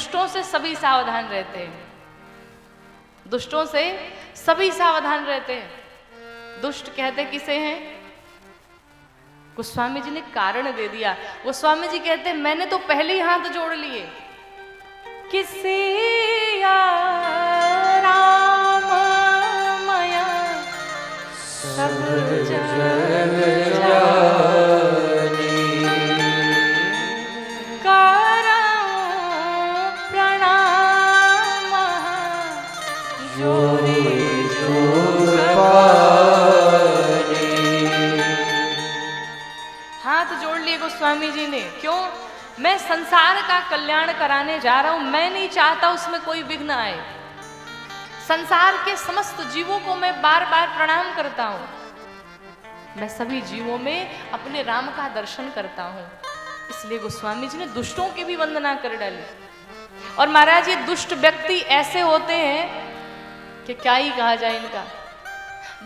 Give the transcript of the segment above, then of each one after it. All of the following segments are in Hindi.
दुष्टों से सभी सावधान रहते हैं, दुष्टों से सभी सावधान रहते हैं। दुष्ट कहते किसे हैं? गोस्वामी जी ने कारण दे दिया। गोस्वामी जी कहते हैं मैंने तो पहले ही हाथ जोड़ लिए, किसे राम माया सब जग जानी, करऊं प्रणाम जोरी जोग पानी। हाथ जोड़ लिए गोस्वामी जी ने। क्यों? मैं संसार का कल्याण कराने जा रहा हूं, मैं नहीं चाहता उसमें कोई विघ्न आए। संसार के समस्त जीवों को मैं बार बार प्रणाम करता हूं, मैं सभी जीवों में अपने राम का दर्शन करता हूं। इसलिए गोस्वामी जी ने दुष्टों की भी वंदना कर डाली। और महाराज ये दुष्ट व्यक्ति ऐसे होते हैं कि क्या ही कहा जाए इनका।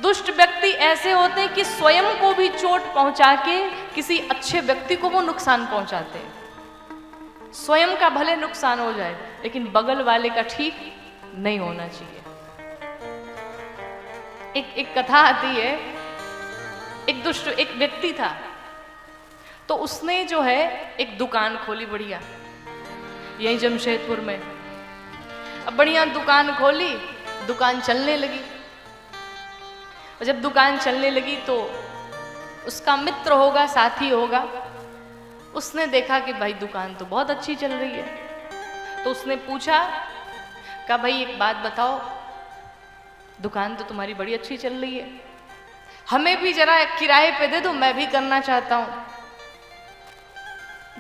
दुष्ट व्यक्ति ऐसे होते हैं कि स्वयं को भी चोट पहुंचा के किसी अच्छे व्यक्ति को वो नुकसान पहुंचाते हैं। स्वयं का भले नुकसान हो जाए लेकिन बगल वाले का ठीक नहीं होना चाहिए। एक कथा आती है, एक व्यक्ति था, तो उसने जो है एक दुकान खोली बढ़िया, यही जमशेदपुर में। अब बढ़िया दुकान खोली, दुकान चलने लगी। और जब दुकान चलने लगी तो उसका मित्र होगा, साथी होगा, उसने देखा कि भाई दुकान तो बहुत अच्छी चल रही है। तो उसने पूछा कि भाई एक बात बताओ, दुकान तो तुम्हारी बड़ी अच्छी चल रही है, हमें भी जरा किराए पे दे दो, मैं भी करना चाहता हूं।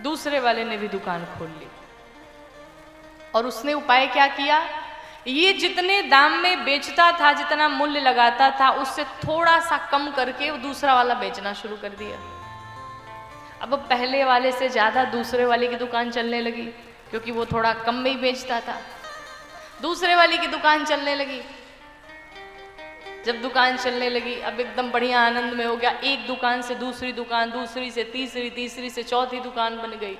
दूसरे वाले ने भी दुकान खोल ली और उसने उपाय क्या किया, ये जितने दाम में बेचता था, जितना मूल्य लगाता था, उससे थोड़ा सा कम करके वो दूसरा वाला बेचना शुरू कर दिया। अब पहले वाले से ज्यादा दूसरे वाले की दुकान चलने लगी, क्योंकि वो थोड़ा कम में ही बेचता था। दूसरे वाले की दुकान चलने लगी। जब दुकान चलने लगी, अब एकदम बढ़िया आनंद में हो गया। एक दुकान से दूसरी दुकान, दूसरी से तीसरी, तीसरी से चौथी दुकान बन गई।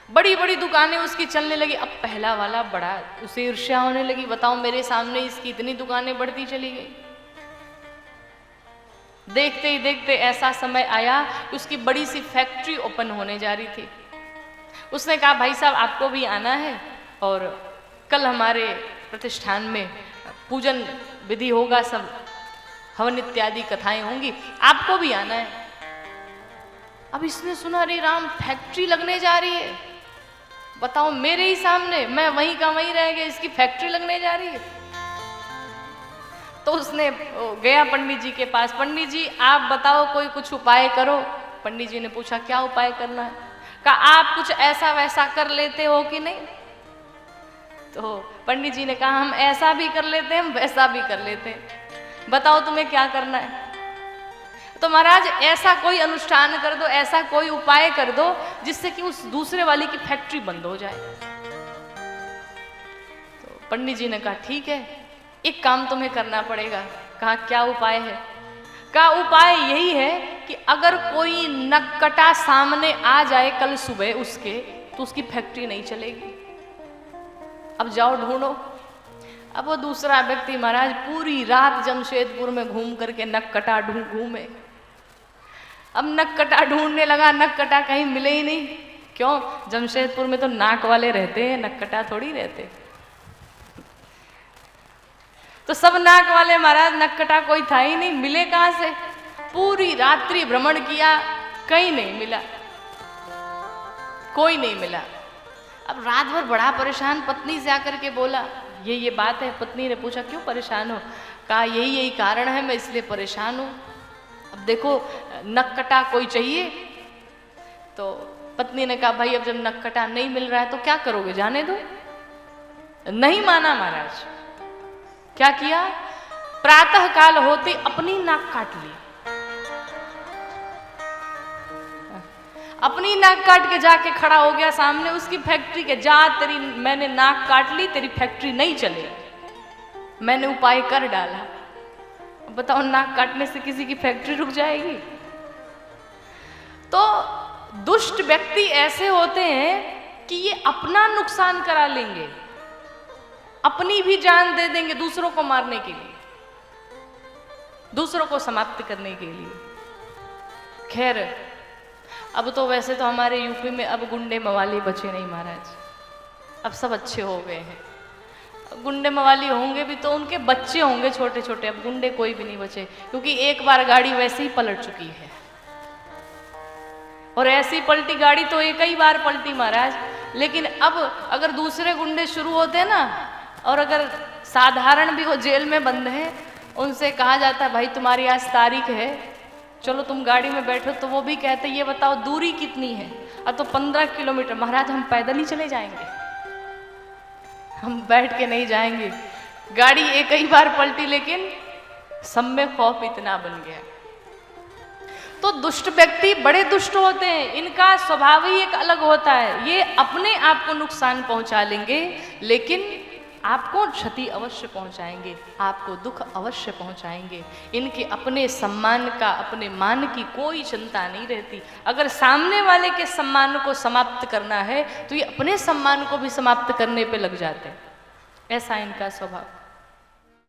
बड़ी बड़ी दुकानें उसकी चलने लगी। अब पहला वाला बड़ा, उसे ईर्ष्या होने लगी, बताओ मेरे सामने इसकी इतनी दुकानें बढ़ती चली गई। देखते ही देखते ऐसा समय आया कि उसकी बड़ी सी फैक्ट्री ओपन होने जा रही थी। उसने कहा भाई साहब आपको भी आना है और कल हमारे प्रतिष्ठान में पूजन विधि होगा, सब हवन इत्यादि कथाएं होंगी, आपको भी आना है। अब इसने सुना अरे राम फैक्ट्री लगने जा रही है, बताओ मेरे ही सामने, मैं वहीं का वहीं रह गया, इसकी फैक्ट्री लगने जा रही है। तो उसने गया पंडित जी के पास, पंडित जी आप बताओ कोई कुछ उपाय करो। पंडित जी ने पूछा क्या उपाय करना है? कहा आप कुछ ऐसा वैसा कर लेते हो कि नहीं? तो पंडित जी ने कहा हम ऐसा भी कर लेते हैं, हम वैसा भी कर लेते हैं, बताओ तुम्हें क्या करना है? तो महाराज ऐसा कोई अनुष्ठान कर दो, ऐसा कोई उपाय कर दो जिससे कि उस दूसरे वाली की फैक्ट्री बंद हो जाए। तो पंडित जी ने कहा ठीक है, एक काम तुम्हें करना पड़ेगा। कहा क्या उपाय है? कहा उपाय यही है कि अगर कोई नक्कटा सामने आ जाए कल सुबह उसके, तो उसकी फैक्ट्री नहीं चलेगी। अब जाओ ढूंढो। अब वो दूसरा व्यक्ति महाराज पूरी रात जमशेदपुर में घूम करके नक्कटा घूमे। अब नक्कटा ढूंढने लगा, नक्कटा कहीं मिले ही नहीं। क्यों? जमशेदपुर में तो नाक वाले रहते हैं, नक्कटा थोड़ी रहते। तो सब नाक वाले महाराज, नक्कटा कोई था ही नहीं, मिले कहां से? पूरी रात्रि भ्रमण किया, कहीं नहीं मिला, कोई नहीं मिला। अब रात भर बड़ा परेशान, पत्नी से आकर के बोला ये बात है। पत्नी ने पूछा क्यों परेशान हो? कहा यही कारण है, मैं इसलिए परेशान हूं। अब देखो नक्कटा कोई चाहिए। तो पत्नी ने कहा भाई अब जब नक्कटा नहीं मिल रहा है तो क्या करोगे, जाने दो। नहीं माना महाराज। क्या किया? प्रातः काल होते अपनी नाक काट ली। अपनी नाक काट के जाके खड़ा हो गया सामने उसकी फैक्ट्री के। जा तेरी, मैंने नाक काट ली, तेरी फैक्ट्री नहीं चलेगी, मैंने उपाय कर डाला। बताओ नाक काटने से किसी की फैक्ट्री रुक जाएगी? तो दुष्ट व्यक्ति ऐसे होते हैं कि ये अपना नुकसान करा लेंगे, अपनी भी जान दे देंगे दूसरों को मारने के लिए, दूसरों को समाप्त करने के लिए। खैर, अब तो वैसे तो हमारे यूपी में अब गुंडे मवाली बचे नहीं महाराज, अब सब अच्छे हो गए हैं। गुंडे मवाली होंगे भी तो उनके बच्चे होंगे छोटे छोटे, अब गुंडे कोई भी नहीं बचे, क्योंकि एक बार गाड़ी वैसे ही पलट चुकी है। और ऐसी पलटी गाड़ी तो एक ही बार पलटी महाराज। लेकिन अब अगर दूसरे गुंडे शुरू होते हैं ना, और अगर साधारण भी वो जेल में बंद है, उनसे कहा जाता है भाई तुम्हारी आज तारीख है, चलो तुम गाड़ी में बैठो, तो वो भी कहते ये बताओ दूरी कितनी है? अब तो 15 किलोमीटर। महाराज हम पैदल ही चले जाएंगे, हम बैठ के नहीं जाएंगे। गाड़ी एक ही बार पलटी, लेकिन सब में खौफ इतना बन गया। तो दुष्ट व्यक्ति बड़े दुष्ट होते हैं, इनका स्वभाव ही एक अलग होता है। ये अपने आप को नुकसान पहुंचा लेंगे, लेकिन आपको क्षति अवश्य पहुंचाएंगे, आपको दुख अवश्य पहुंचाएंगे। इनके अपने सम्मान का, अपने मान की कोई चिंता नहीं रहती। अगर सामने वाले के सम्मान को समाप्त करना है तो ये अपने सम्मान को भी समाप्त करने पे लग जाते हैं। ऐसा इनका स्वभाव।